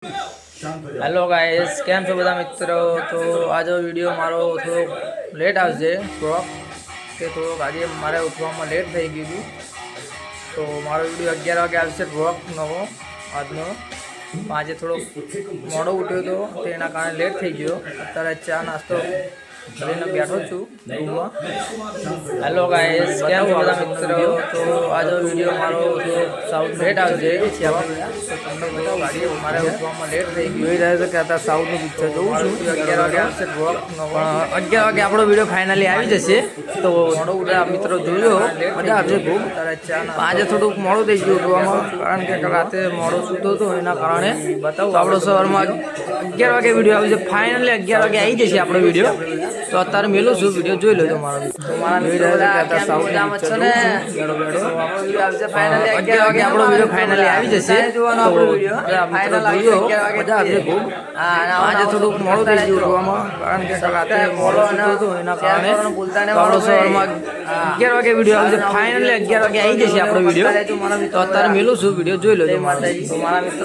Hello guys केम छो बधा मित्रों। तो आज विडियो मारो थोड़ो लेट आवशे ब्लॉग के थोड़ो आज मारे उठवामां लेट थई गयुं तो मारो विडियो 11 वागे आवशे ब्लॉग नवो आजनो। आज थोड़ो मोडो उठ्यो तो तेना कारणे लेट थई गयो। अत्यारे चा नास्तो કરીને બેઠો છું રૂમમાં। હેલો ગાઈસ કેમ છો બધા મિત્રો। તો આજનો વિડીયો મારો સાઉથ લેટ આવશે સેવા તો તમને બતાવું ગાડી મારે ઉઠવામાં લેટ થઈ ગયું જોઈ રહ્યા છો કે અત્યારે સાઉથનું પિક્ચર જોઉં છું 11 વાગે આવશે બ્લોગ 11 વાગે આપણો વિડીયો ફાઇનલી આવી જશે। તો મોડો ઉઠ્યા મિત્રો જોજો મજા આવશે ખૂબ। આજે થોડુંક મોડું થઈ ગયું ઉઠવામાં કારણ કે રાતે મોડો સૂતો હતો એના કારણે બતાવું આપણો સવારમાં 11 વાગે વિડીયો આવી છે ફાઇનલી 11 વાગે આવી જશે આપણો વિડીયો। तो अत्यारे मेलो छू विडियो જોઈ લેજો મારો તો મારા વિડિયો કે સાઉથ છે ને બેડો બેડો ફાઇનલી 11 વાગે આપણો વિડિયો ફાઇનલી આવી જશે જોવાનો આપણો વિડિયો ફાઇનલ આવી 11 વાગે મજા આવશે ખૂબ। આજે થોડુંક મોડું થઈ ગયું જોવામાં કારણ કે રાતે મોડો હતો એના કારણે બોલતા ને આપણો સવારમાં 11 વાગે વિડિયો આવી જશે ફાઇનલી 11 વાગે આવી જશે આપણો વિડિયો। તો અત્યારે મેલો છું વિડિયો જોઈ લેજો મારા મિત્રો।